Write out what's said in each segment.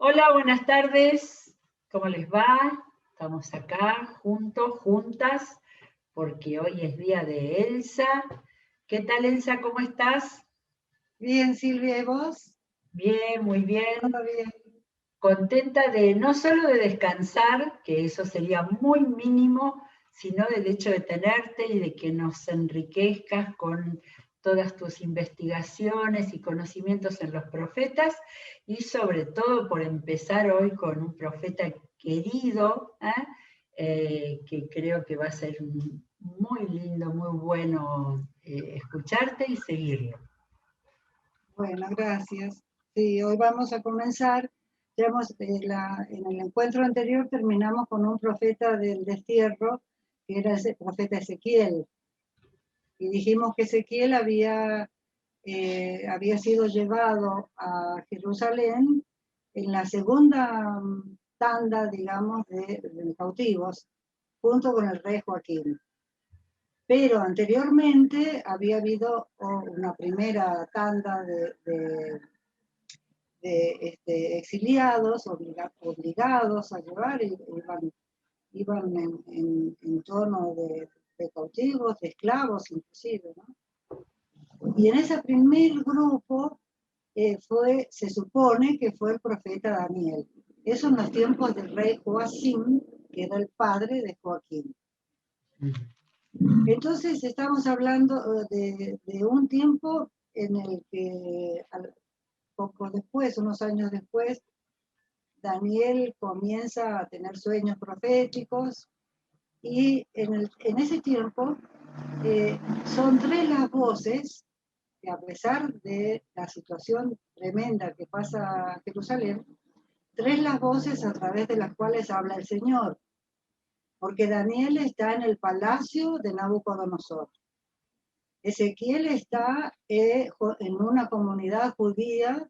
Hola, buenas tardes. ¿Cómo les va? Estamos acá juntos, juntas, porque hoy es día de Elsa. ¿Qué tal, Elsa? ¿Cómo estás? Bien, Silvia, ¿y vos? Bien, muy bien. ¿Todo bien? Contenta de no solo de descansar, que eso sería muy mínimo, sino del hecho de tenerte y de que nos enriquezcas con todas tus investigaciones y conocimientos en los profetas, y sobre todo por empezar hoy con un profeta querido, que creo que va a ser muy lindo, muy bueno escucharte y seguirlo. Bueno, gracias. Sí, hoy vamos a comenzar. Ya en el encuentro anterior terminamos con un profeta del destierro, que era ese profeta Ezequiel. Y dijimos que Ezequiel había sido llevado a Jerusalén en la segunda tanda, digamos, de cautivos, junto con el rey Joaquín. Pero anteriormente había habido una primera tanda de exiliados obligados a llevar, iban en tono de cautivos, de esclavos inclusive, ¿no? Y en ese primer grupo se supone que fue el profeta Daniel. Eso en los tiempos del rey Joacim, que era el padre de Joaquín. Entonces estamos hablando de un tiempo en el que poco después, unos años después, Daniel comienza a tener sueños proféticos y en ese tiempo son tres las voces que, a pesar de la situación tremenda que pasa a Jerusalén, tres las voces a través de las cuales habla el Señor, porque Daniel está en el palacio de Nabucodonosor. Ezequiel está en una comunidad judía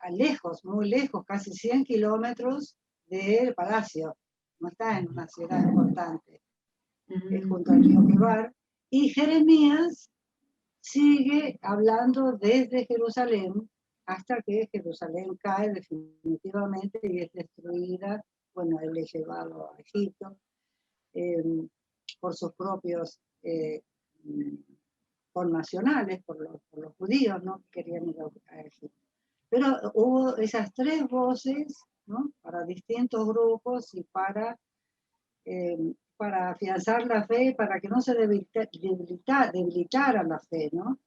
lejos, muy lejos, casi 100 kilómetros del palacio. No está en una ciudad importante, junto al río Quebar. Y Jeremías sigue hablando desde Jerusalén hasta que Jerusalén cae definitivamente y es destruida. Bueno, él es llevado a Egipto por sus propios connacionales, por los judíos, ¿no? Que querían ir a Egipto. Pero hubo esas tres voces, ¿no? Para distintos grupos y para afianzar la fe, para que no se debilitara la fe, ¿no?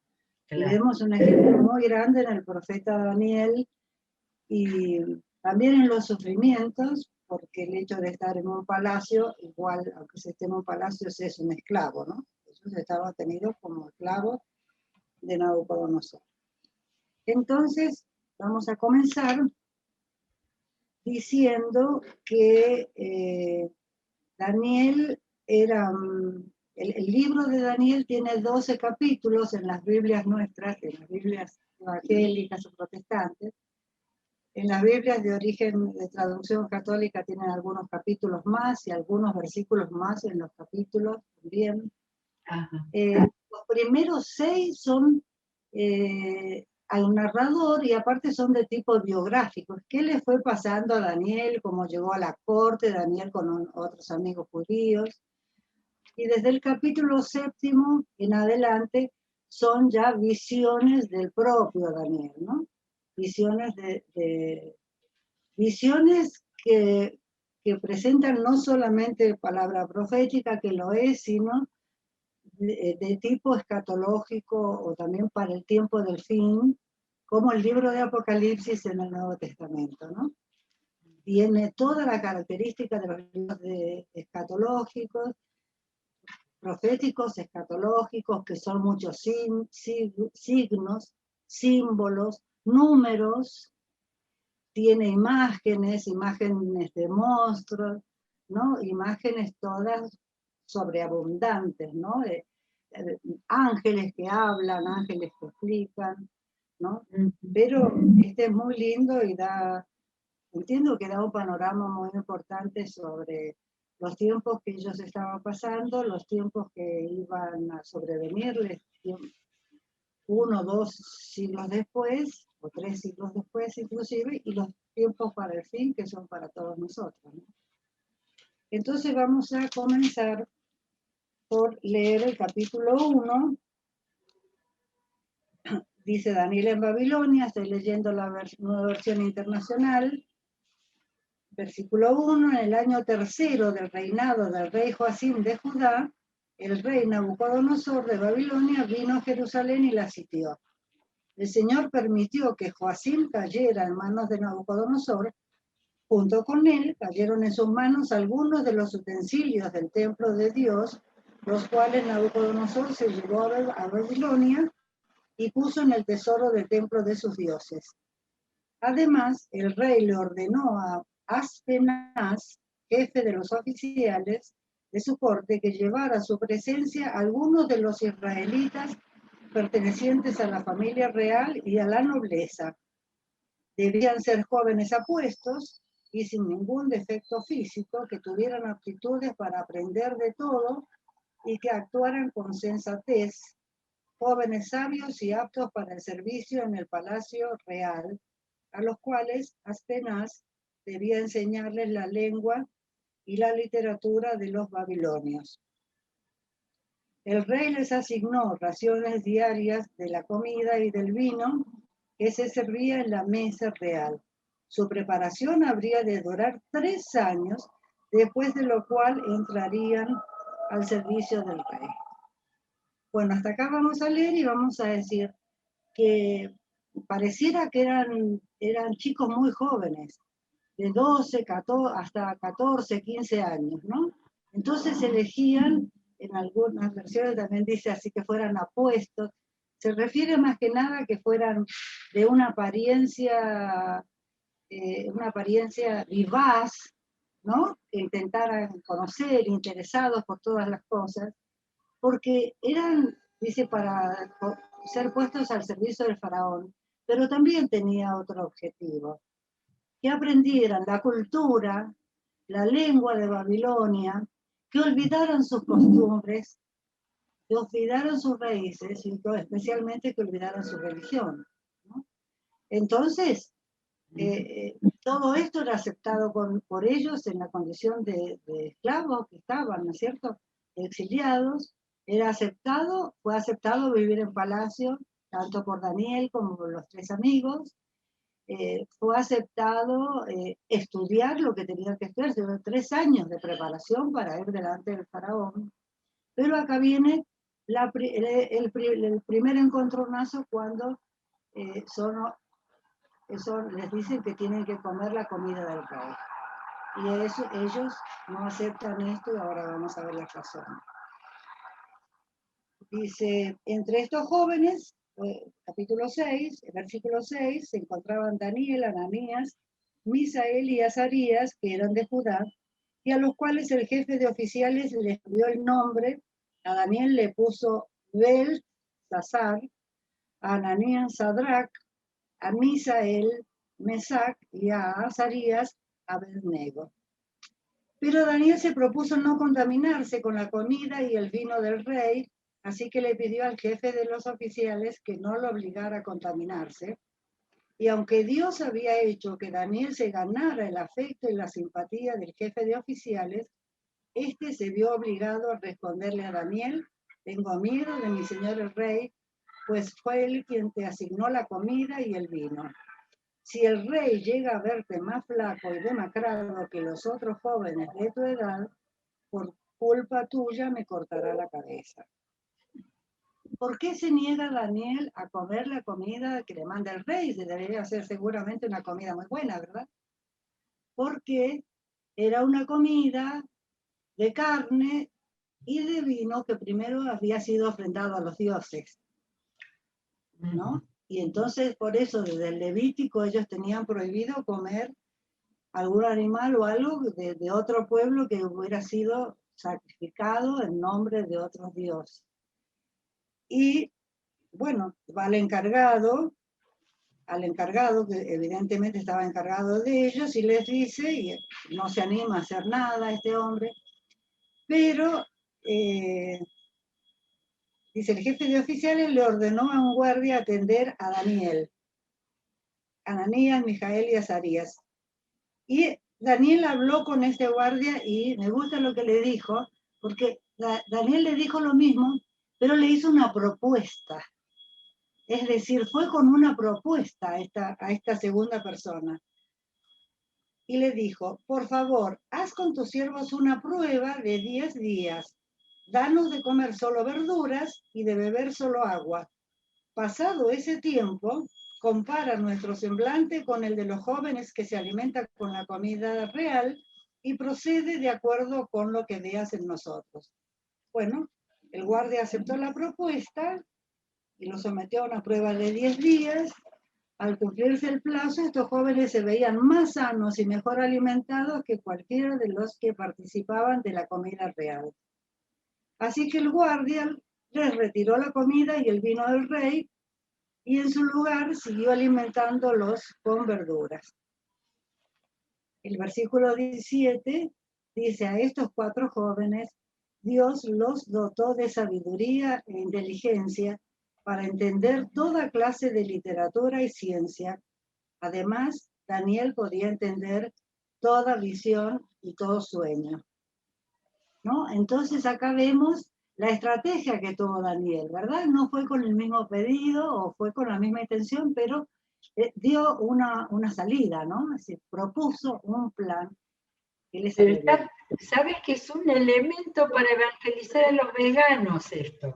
Y Claro. vemos un ejemplo muy grande en el profeta Daniel y también en los sufrimientos, porque el hecho de estar en un palacio, igual, aunque se esté en un palacio, se es un esclavo, ¿no? Jesús estaba tenido como esclavo de Nabucodonosor. Entonces, vamos a comenzar diciendo que Daniel era, el libro de Daniel tiene 12 capítulos en las Biblias nuestras, en las Biblias evangélicas o protestantes. En las Biblias de origen de traducción católica tienen algunos capítulos más y algunos versículos más en los capítulos también. Los primeros 6 son hay un narrador y aparte son de tipo biográfico. ¿Qué le fue pasando a Daniel? ¿Cómo llegó a la corte? Daniel con otros amigos judíos. Y desde el capítulo 7 en adelante son ya visiones del propio Daniel, ¿no? Visiones visiones que presentan no solamente palabra profética, que lo es, sino de tipo escatológico o también para el tiempo del fin, como el libro de Apocalipsis en el Nuevo Testamento, ¿no? Tiene toda la característica de los libros escatológicos, proféticos, escatológicos, que son muchos signos, símbolos, números, tiene imágenes de monstruos, ¿no? Imágenes todas sobreabundantes, ¿no? Ángeles que hablan, ángeles que explican, ¿no? Pero este es muy lindo y entiendo que da un panorama muy importante sobre los tiempos que ellos estaban pasando, los tiempos que iban a sobrevenirles, 1 o 2 siglos después, o 3 siglos después inclusive, y los tiempos para el fin que son para todos nosotros, ¿no? Entonces vamos a comenzar por leer el capítulo 1. Dice Daniel en Babilonia, estoy leyendo la nueva versión internacional. Versículo 1, en el año tercero del reinado del rey Joacim de Judá, el rey Nabucodonosor de Babilonia vino a Jerusalén y la sitió. El Señor permitió que Joacim cayera en manos de Nabucodonosor. Junto con él cayeron en sus manos algunos de los utensilios del templo de Dios, los cuales Nabucodonosor se llevó a Babilonia y puso en el tesoro del templo de sus dioses. Además, el rey le ordenó a Aspenaz, jefe de los oficiales de su corte, que llevara a su presencia a algunos de los israelitas pertenecientes a la familia real y a la nobleza. Debían ser jóvenes apuestos y sin ningún defecto físico, que tuvieran aptitudes para aprender de todo y que actuaran con sensatez, jóvenes sabios y aptos para el servicio en el palacio real, a los cuales Aspenaz debía enseñarles la lengua y la literatura de los babilonios. El rey les asignó raciones diarias de la comida y del vino que se servía en la mesa real. Su preparación habría de durar 3 años, después de lo cual entrarían al servicio del rey. Bueno, hasta acá vamos a leer y vamos a decir que pareciera que eran chicos muy jóvenes, de 12, 14, hasta 14, 15 años, ¿no? Entonces elegían, en algunas versiones también dice así, que fueran apuestos. Se refiere más que nada a que fueran de una apariencia vivaz, ¿no? Que intentaran conocer, interesados por todas las cosas, porque eran, dice, para ser puestos al servicio del faraón, pero también tenía otro objetivo, que aprendieran la cultura, la lengua de Babilonia, que olvidaran sus costumbres, que olvidaran sus raíces y especialmente que olvidaran su religión, ¿no? Entonces, todo esto era aceptado por ellos en la condición de esclavos que estaban, ¿no es cierto?, exiliados. Fue aceptado vivir en palacio, tanto por Daniel como por los 3 amigos. Fue aceptado estudiar lo que tenían que estudiar, 3 años de preparación para ir delante del faraón. Pero acá viene el primer encontronazo cuando les dicen que tienen que comer la comida del rey. Y ellos no aceptan esto y ahora vamos a ver las razones. Dice, entre estos jóvenes, capítulo 6, versículo 6, se encontraban Daniel, Ananías, Misael y Azarías, que eran de Judá, y a los cuales el jefe de oficiales les dio el nombre. A Daniel le puso Belsasar, a Ananías Sadrac, a Misael Mesac y a Azarías Abednego. Pero Daniel se propuso no contaminarse con la comida y el vino del rey, así que le pidió al jefe de los oficiales que no lo obligara a contaminarse. Y aunque Dios había hecho que Daniel se ganara el afecto y la simpatía del jefe de oficiales, este se vio obligado a responderle a Daniel: tengo miedo de mi señor el rey, pues fue él quien te asignó la comida y el vino. Si el rey llega a verte más flaco y demacrado que los otros jóvenes de tu edad, por culpa tuya me cortará la cabeza. ¿Por qué se niega Daniel a comer la comida que le manda el rey? Se debería ser seguramente una comida muy buena, ¿verdad? Porque era una comida de carne y de vino que primero había sido ofrendado a los dioses, ¿no? Y entonces, por eso, desde el Levítico, ellos tenían prohibido comer algún animal o algo de otro pueblo que hubiera sido sacrificado en nombre de otros dioses. Y, bueno, va al encargado, que evidentemente estaba encargado de ellos, y les dice, y no se anima a hacer nada este hombre, pero dice, el jefe de oficiales le ordenó a un guardia atender a Daniel. Ananías, Mijael y Azarías. Y Daniel habló con este guardia y me gusta lo que le dijo, porque Daniel le dijo lo mismo, pero le hizo una propuesta. Es decir, fue con una propuesta a esta segunda persona. Y le dijo, por favor, haz con tus siervos una prueba de 10 días. Danos de comer solo verduras y de beber solo agua. Pasado ese tiempo, compara nuestro semblante con el de los jóvenes que se alimentan con la comida real y procede de acuerdo con lo que veas en nosotros. Bueno, el guardia aceptó la propuesta y lo sometió a una prueba de 10 días. Al cumplirse el plazo, estos jóvenes se veían más sanos y mejor alimentados que cualquiera de los que participaban de la comida real. Así que el guardia les retiró la comida y el vino del rey y en su lugar siguió alimentándolos con verduras. El versículo 17 dice, a estos 4 jóvenes Dios los dotó de sabiduría e inteligencia para entender toda clase de literatura y ciencia. Además, Daniel podía entender toda visión y todo sueño, ¿no? Entonces acá vemos la estrategia que tuvo Daniel, ¿verdad? No fue con el mismo pedido o fue con la misma intención, pero dio una salida, ¿no? Es decir, propuso un plan que le salió bien. Sabes que es un elemento para evangelizar a los veganos esto.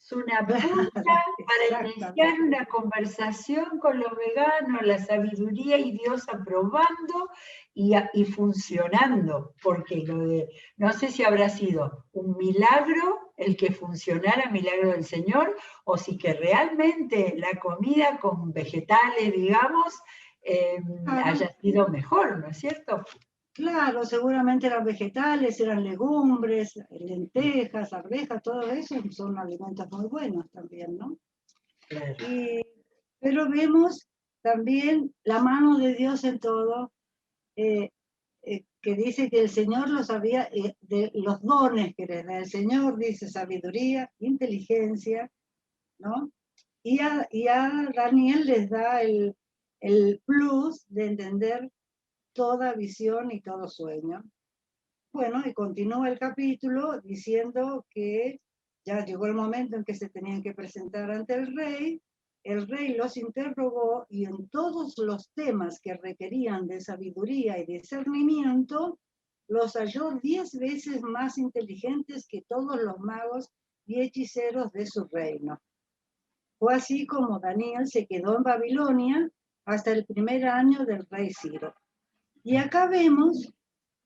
Es una punta para iniciar una conversación con los veganos, la sabiduría y Dios aprobando y funcionando, porque no sé si habrá sido un milagro el que funcionara, milagro del Señor, o si que realmente la comida con vegetales, digamos, haya sido mejor, ¿no es cierto? Claro, seguramente eran vegetales, eran legumbres, lentejas, arvejas, todo eso son alimentos muy buenos también, ¿no? Claro. Pero vemos también la mano de Dios en todo, que dice que el Señor los había, de los dones que les da el Señor, dice sabiduría, inteligencia, ¿no? Y a Daniel les da el plus de entender toda visión y todo sueño. Bueno, y continúa el capítulo diciendo que ya llegó el momento en que se tenían que presentar ante el rey los interrogó y en todos los temas que requerían de sabiduría y discernimiento, los halló 10 veces más inteligentes que todos los magos y hechiceros de su reino. Fue así como Daniel se quedó en Babilonia hasta el primer año del rey Ciro. Y acá vemos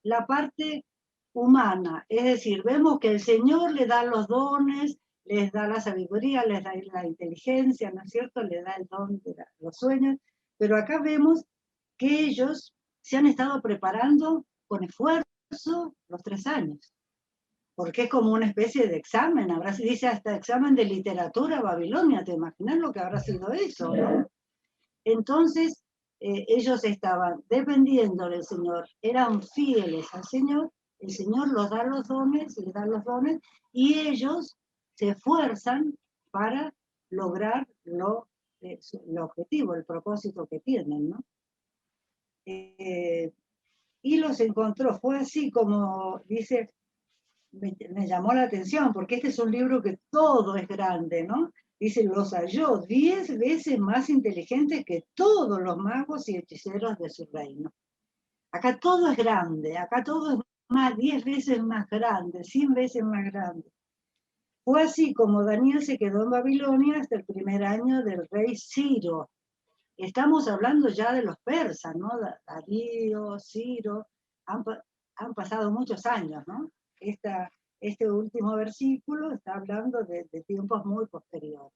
la parte humana, es decir, vemos que el Señor le da los dones, les da la sabiduría, les da la inteligencia, ¿no es cierto? Le da el don de los sueños, pero acá vemos que ellos se han estado preparando con esfuerzo los 3 años, porque es como una especie de examen, ahora se dice hasta examen de literatura Babilonia, ¿te imaginas lo que habrá sido eso, no? Entonces, ellos estaban dependiendo del Señor, eran fieles al Señor, el Señor los da los dones, les da los dones, y ellos se esfuerzan para lograr el objetivo, el propósito que tienen, ¿no? Y los encontró, fue así como dice, me llamó la atención, porque este es un libro que todo es grande, ¿no? Dice, los halló 10 veces más inteligentes que todos los magos y hechiceros de su reino. Acá todo es grande, acá todo es más, 10 veces más grande, 100 veces más grande. Fue así como Daniel se quedó en Babilonia hasta el primer año del rey Ciro. Estamos hablando ya de los persas, ¿no? Darío, Ciro, han pasado muchos años, ¿no? Este último versículo está hablando de tiempos muy posteriores.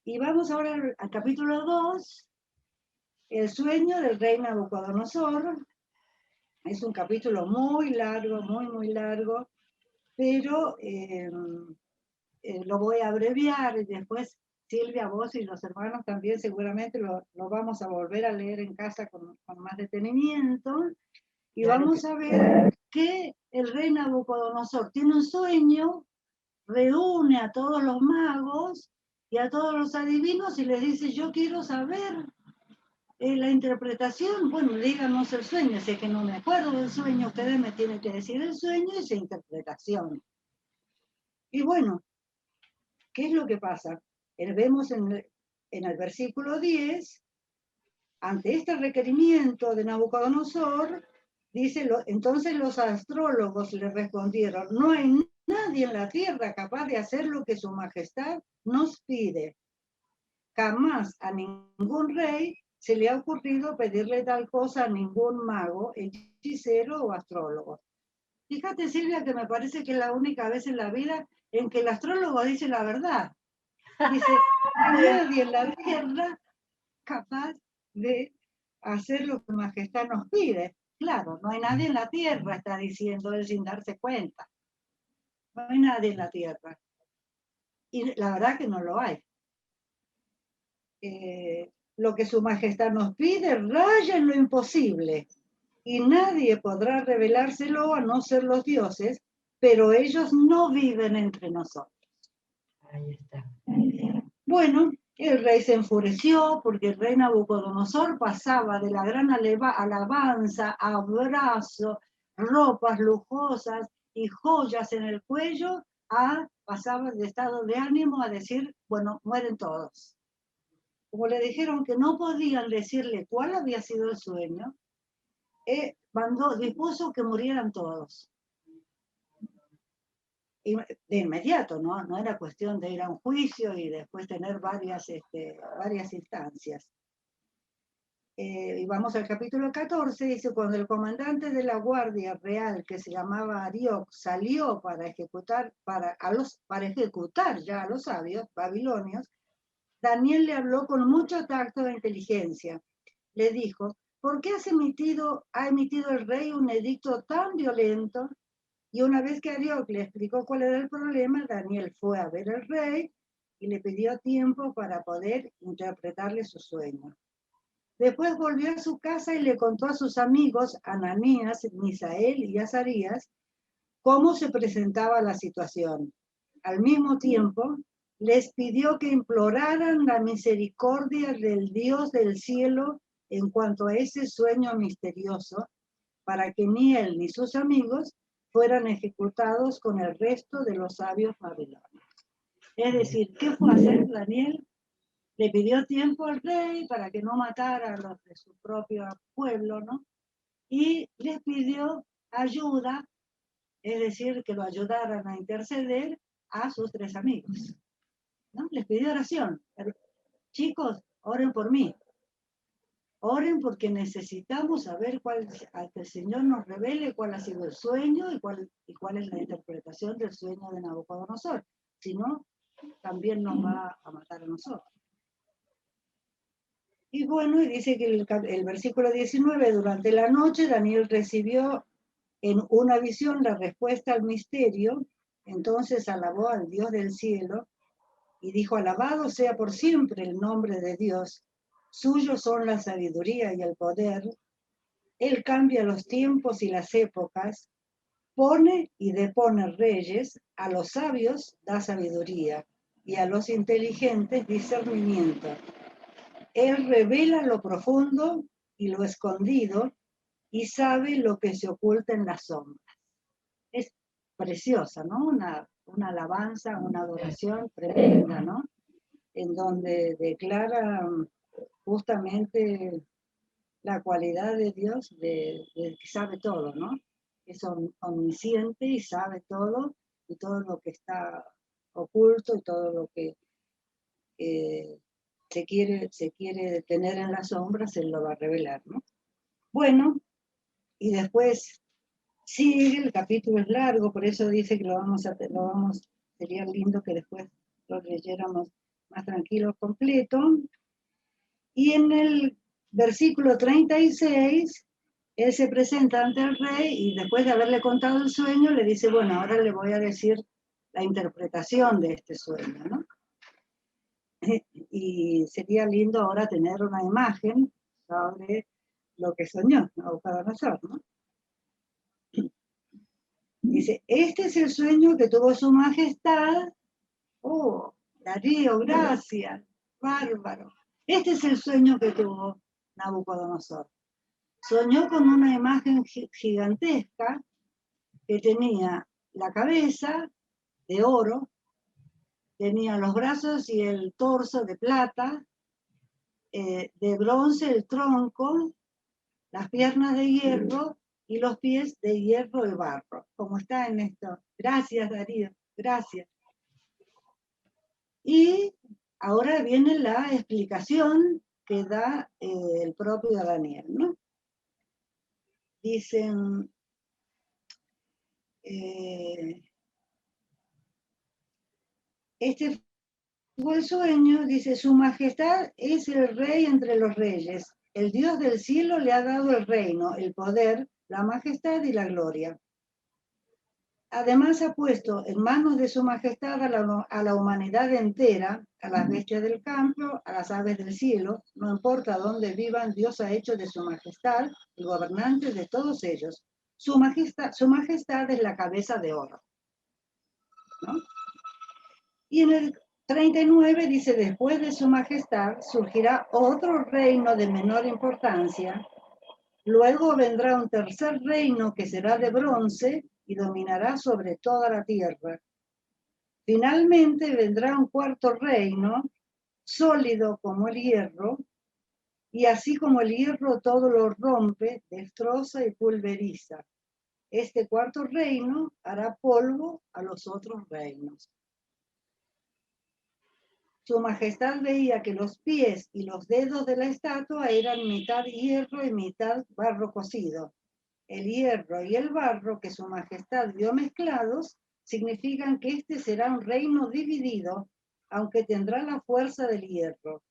Y vamos ahora al capítulo 2, el sueño del rey Nabucodonosor. Es un capítulo muy largo, muy largo, pero lo voy a abreviar y después Silvia, vos y los hermanos también seguramente lo vamos a volver a leer en casa con más detenimiento. Y vamos a ver que el rey Nabucodonosor tiene un sueño, reúne a todos los magos y a todos los adivinos y les dice, yo quiero saber La interpretación, bueno, díganos el sueño, sé que no me acuerdo del sueño, ustedes me tienen que decir el sueño y su interpretación. Y bueno, ¿qué es lo que pasa? Vemos en el versículo 10, ante este requerimiento de Nabucodonosor, dice, entonces los astrólogos le respondieron, no hay nadie en la tierra capaz de hacer lo que su majestad nos pide. Jamás a ningún rey se le ha ocurrido pedirle tal cosa a ningún mago, hechicero o astrólogo. Fíjate, Silvia, que me parece que es la única vez en la vida en que el astrólogo dice la verdad. Dice, no hay nadie en la tierra capaz de hacer lo que Majestad nos pide. Claro, no hay nadie en la tierra, está diciendo él sin darse cuenta. No hay nadie en la tierra. Y la verdad que no lo hay. Lo que su majestad nos pide raya en lo imposible, y nadie podrá revelárselo a no ser los dioses, pero ellos no viven entre nosotros. Ahí está. Bueno, el rey se enfureció porque el rey Nabucodonosor pasaba de la gran alabanza, abrazo, ropas lujosas y joyas en el cuello, pasaba de estado de ánimo a decir, bueno, mueren todos. Como le dijeron que no podían decirle cuál había sido el sueño, dispuso que murieran todos. Y de inmediato, ¿no? No era cuestión de ir a un juicio y después tener varias instancias. Y vamos al capítulo 14, dice, cuando el comandante de la Guardia Real, que se llamaba Arioc, salió para ejecutar ya a los sabios babilonios, Daniel le habló con mucho tacto e inteligencia. Le dijo, ¿por qué ha emitido el rey un edicto tan violento? Y una vez que Arioc le explicó cuál era el problema, Daniel fue a ver al rey y le pidió tiempo para poder interpretarle su sueño. Después volvió a su casa y le contó a sus amigos, Ananías, Misael y Azarías, cómo se presentaba la situación. Al mismo tiempo, les pidió que imploraran la misericordia del Dios del cielo en cuanto a ese sueño misterioso, para que ni él ni sus amigos fueran ejecutados con el resto de los sabios babilonios. Es decir, ¿qué fue a hacer Daniel? Le pidió tiempo al rey para que no matara a los de su propio pueblo, ¿no? Y les pidió ayuda, es decir, que lo ayudaran a interceder a sus 3 amigos, ¿no? Les pidió oración. Chicos, oren por mí. Oren porque necesitamos saber que el Señor nos revele cuál ha sido el sueño y cuál es la interpretación del sueño de Nabucodonosor. Si no, también nos va a matar a nosotros. Y bueno, y dice que el versículo 19, durante la noche Daniel recibió en una visión la respuesta al misterio, entonces alabó al Dios del cielo y dijo, alabado sea por siempre el nombre de Dios, suyos son la sabiduría y el poder, Él cambia los tiempos y las épocas, pone y depone reyes, a los sabios da sabiduría y a los inteligentes discernimiento. Él revela lo profundo y lo escondido y sabe lo que se oculta en las sombras. Es preciosa, ¿no? Una alabanza, una adoración tremenda, ¿no? En donde declara justamente la cualidad de Dios de que sabe todo, ¿no? Es omnisciente y sabe todo, y todo lo que está oculto y todo lo que se quiere tener en las sombras, Él lo va a revelar, ¿no? Bueno, y después sigue, el capítulo es largo, por eso dice que sería lindo que después lo leyéramos más tranquilo, completo. Y en el versículo 36, él se presenta ante el rey y después de haberle contado el sueño, le dice, bueno, ahora le voy a decir la interpretación de este sueño, ¿no? Y sería lindo ahora tener una imagen sobre lo que soñó Nabucodonosor, ¿no? Dice, este es el sueño que tuvo su majestad. Oh, Darío, gracias, bárbaro. Este es el sueño que tuvo. Nabucodonosor. Soñó con una imagen gigantesca que tenía la cabeza de oro, tenía los brazos y el torso de plata, de bronce el tronco, las piernas de hierro y los pies de hierro y barro, como está en esto. Gracias, Darío, gracias. Y ahora viene la explicación que da el propio Daniel, ¿no? Dicen, este fue el sueño, dice, su majestad es el rey entre los reyes. El Dios del cielo le ha dado el reino, el poder, la majestad y la gloria. Además ha puesto en manos de su majestad a la humanidad entera, a las bestias del campo, a las aves del cielo, no importa dónde vivan, Dios ha hecho de su majestad el gobernante de todos ellos. Su majestad es la cabeza de oro, ¿no? Y en el 39 dice, después de su majestad surgirá otro reino de menor importancia, luego vendrá un tercer reino que será de bronce y dominará sobre toda la tierra. Finalmente vendrá un cuarto reino, sólido como el hierro, y así como el hierro todo lo rompe, destroza y pulveriza. Este cuarto reino hará polvo a los otros reinos. Su majestad veía que los pies y los dedos de la estatua eran mitad hierro y mitad barro cocido. El hierro y el barro que su majestad vio mezclados significan que este será un reino dividido, aunque tendrá la fuerza del hierro.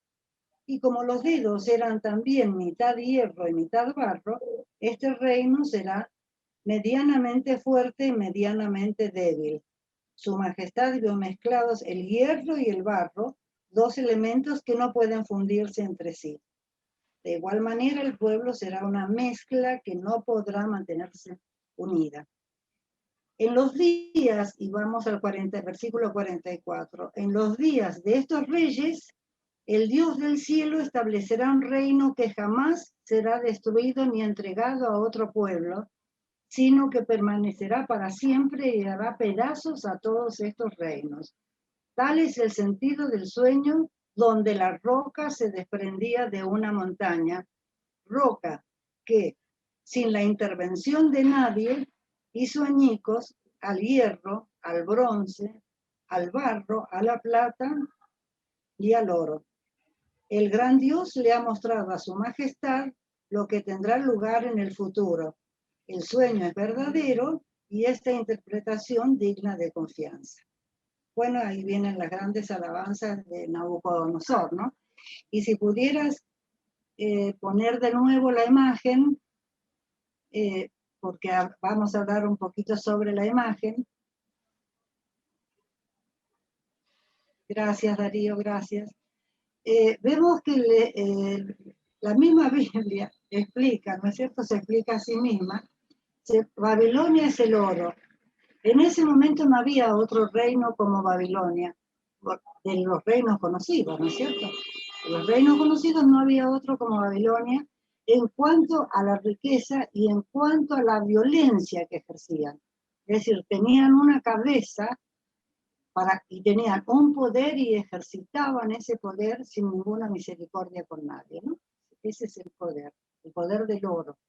Y como los dedos eran también mitad hierro y mitad barro, este reino será medianamente fuerte y medianamente débil. Su majestad vio mezclados el hierro y el barro, dos elementos que no pueden fundirse entre sí. De igual manera, el pueblo será una mezcla que no podrá mantenerse unida. En los días, y vamos al versículo 44, en los días de estos reyes, el Dios del cielo establecerá un reino que jamás será destruido ni entregado a otro pueblo, sino que permanecerá para siempre y hará pedazos a todos estos reinos. Tal es el sentido del sueño donde la roca se desprendía de una montaña, roca que, sin la intervención de nadie, hizo añicos al hierro, al bronce, al barro, a la plata y al oro. El gran Dios le ha mostrado a su majestad lo que tendrá lugar en el futuro. El sueño es verdadero y esta interpretación digna de confianza. Bueno, ahí vienen las grandes alabanzas de Nabucodonosor, ¿no? Y si pudieras poner de nuevo la imagen, porque vamos a hablar un poquito sobre la imagen. Gracias, Darío, gracias. Vemos que la misma Biblia explica, ¿no es cierto? Se explica a sí misma. Babilonia es el oro. En ese momento no había otro reino como Babilonia, de los reinos conocidos, ¿no es cierto? En los reinos conocidos no había otro como Babilonia en cuanto a la riqueza y en cuanto a la violencia que ejercían. Es decir, tenían una cabeza y tenían un poder y ejercitaban ese poder sin ninguna misericordia con nadie, ¿no? Ese es el poder del oro.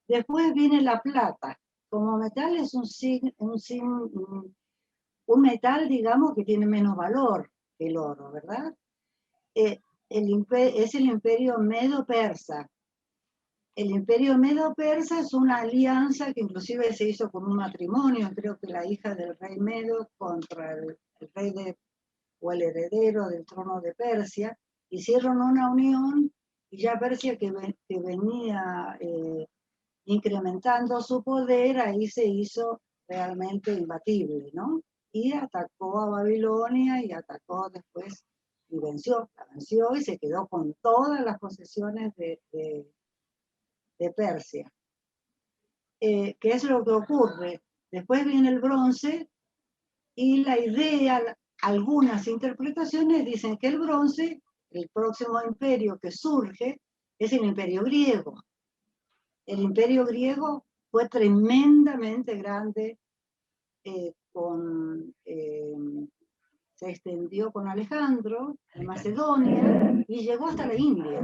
Después viene la plata. Como metal es un metal, digamos, que tiene menos valor que el oro, ¿verdad? Es el imperio medo-persa. El imperio medo-persa es una alianza que inclusive se hizo con un matrimonio, creo que la hija del rey Medo contra el rey o el heredero del trono de Persia, hicieron una unión y ya Persia que venía incrementando su poder, ahí se hizo realmente imbatible, ¿no? Y atacó a Babilonia y atacó después y la venció y se quedó con todas las posesiones de Persia. ¿Qué es lo que ocurre? Después viene el bronce y la idea, algunas interpretaciones dicen que el bronce, el próximo imperio que surge, es el Imperio griego. El Imperio griego fue tremendamente grande, se extendió con Alejandro en Macedonia y llegó hasta la India.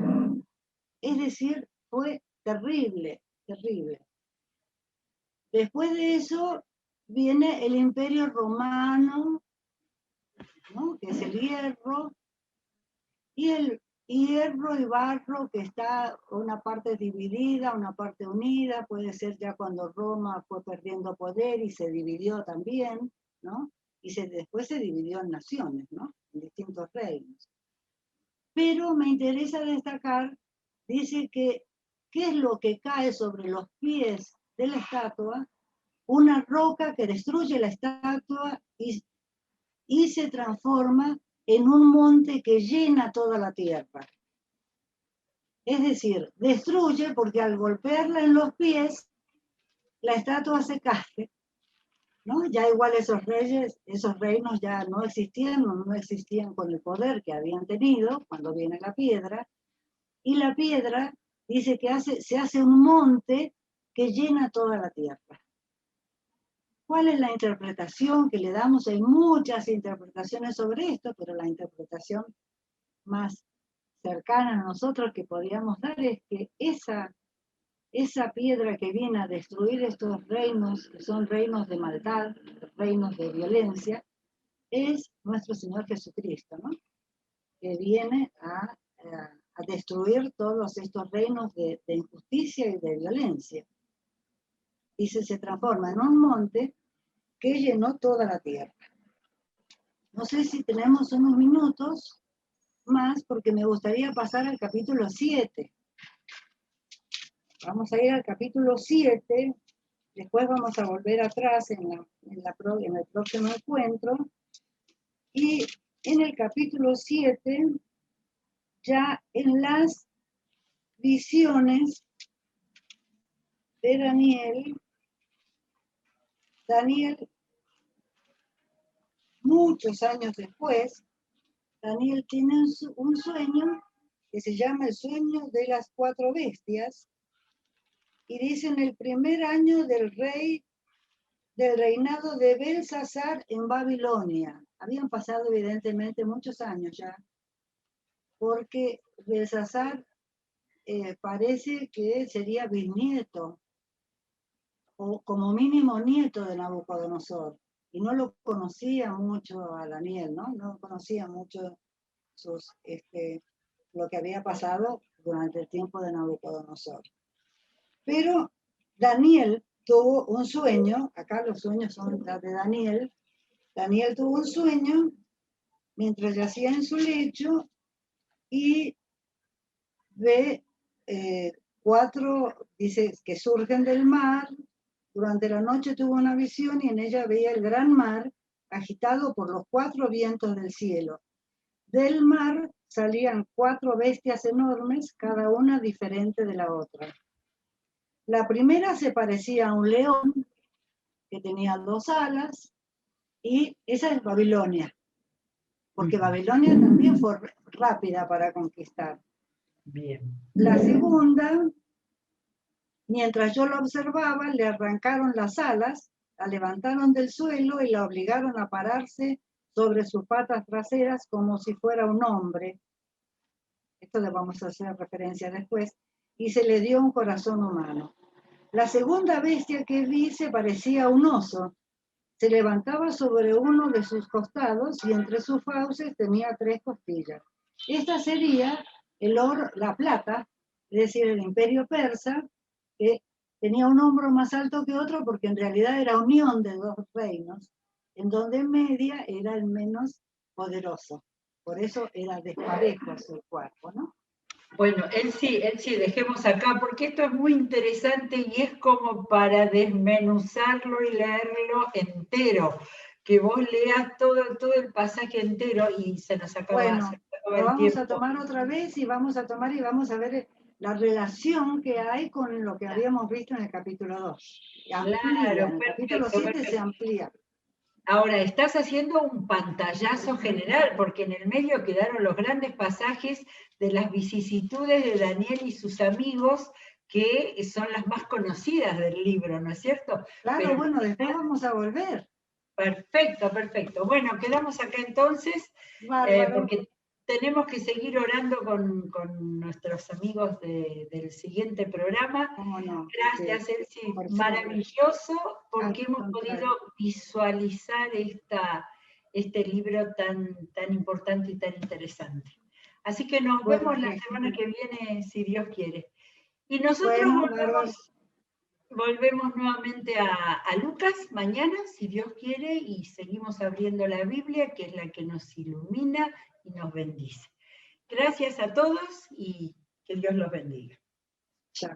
Es decir, fue terrible, terrible. Después de eso viene el Imperio Romano, ¿no? Que es el hierro, y el hierro y barro, que está una parte dividida, una parte unida, puede ser ya cuando Roma fue perdiendo poder y se dividió también, ¿no? Y después se dividió en naciones, ¿no? En distintos reinos. Pero me interesa destacar, dice que, ¿qué es lo que cae sobre los pies de la estatua? Una roca que destruye la estatua y se transforma en un monte que llena toda la tierra. Es decir, destruye porque al golpearla en los pies, la estatua se cae, ¿no? Ya igual esos reyes, esos reinos ya no existían con el poder que habían tenido cuando viene la piedra, y la piedra dice que se hace un monte que llena toda la tierra. ¿Cuál es la interpretación que le damos? Hay muchas interpretaciones sobre esto, pero la interpretación más cercana a nosotros que podríamos dar es que esa piedra que viene a destruir estos reinos, que son reinos de maldad, reinos de violencia, es nuestro Señor Jesucristo, ¿no? Que viene a destruir todos estos reinos de injusticia y de violencia. Y se transforma en un monte que llenó toda la tierra. No sé si tenemos unos minutos más, porque me gustaría pasar al capítulo 7. Vamos a ir al capítulo 7, después vamos a volver atrás en el próximo encuentro, y en el capítulo 7, ya en las visiones de Daniel, muchos años después, Daniel tiene un sueño que se llama el sueño de las 4 bestias, y dice: en el primer año del reinado de Belsasar en Babilonia. Habían pasado evidentemente muchos años ya, porque Belsasar parece que sería bisnieto, o como mínimo nieto de Nabucodonosor, y no lo conocía mucho a Daniel, ¿no? No conocía mucho lo que había pasado durante el tiempo de Nabucodonosor. Pero Daniel tuvo un sueño, acá los sueños son de Daniel. Daniel tuvo un sueño mientras yacía en su lecho y ve 4, dice, que surgen del mar. Durante la noche tuvo una visión y en ella veía el gran mar agitado por los 4 vientos del cielo. Del mar salían 4 bestias enormes, cada una diferente de la otra. La primera se parecía a un león que tenía 2 alas, y esa es Babilonia, porque Babilonia también fue rápida para conquistar. Bien. La segunda, mientras yo la observaba, le arrancaron las alas, la levantaron del suelo y la obligaron a pararse sobre sus patas traseras como si fuera un hombre. Esto le vamos a hacer referencia después. Y se le dio un corazón humano. La segunda bestia que vi se parecía a un oso. Se levantaba sobre uno de sus costados y entre sus fauces tenía 3 costillas. Esta sería el oro, la plata, es decir, el imperio persa, que tenía un hombro más alto que otro porque en realidad era unión de 2 reinos, en donde Media era el menos poderoso. Por eso era desparejo su cuerpo, ¿no? Bueno, él sí, dejemos acá, porque esto es muy interesante y es como para desmenuzarlo y leerlo entero, que vos leas todo el pasaje entero y se nos acaba, bueno, el lo vamos tiempo. a tomar otra vez y vamos a ver la relación que hay con lo que habíamos visto en el capítulo 2. Amplía, Claro, en el capítulo 7 se amplía. Ahora, estás haciendo un pantallazo general, porque en el medio quedaron los grandes pasajes de las vicisitudes de Daniel y sus amigos, que son las más conocidas del libro, ¿no es cierto? Claro, Pero bueno, después vamos a volver. perfecto, perfecto. Bueno, quedamos acá entonces, Bárbaro. porque tenemos que seguir orando con nuestros amigos del siguiente programa. ¿Cómo no? Gracias, Elsie. Por favor. Maravilloso, porque Al hemos contrario. podido visualizar este libro tan importante y tan interesante. Así que nos Bueno, vemos la semana que viene, si Dios quiere. Y nosotros bueno, bárbaro. volvemos nuevamente a Lucas mañana, si Dios quiere, y seguimos abriendo la Biblia, que es la que nos ilumina y nos bendice. Gracias a todos y que Dios los bendiga. Chao.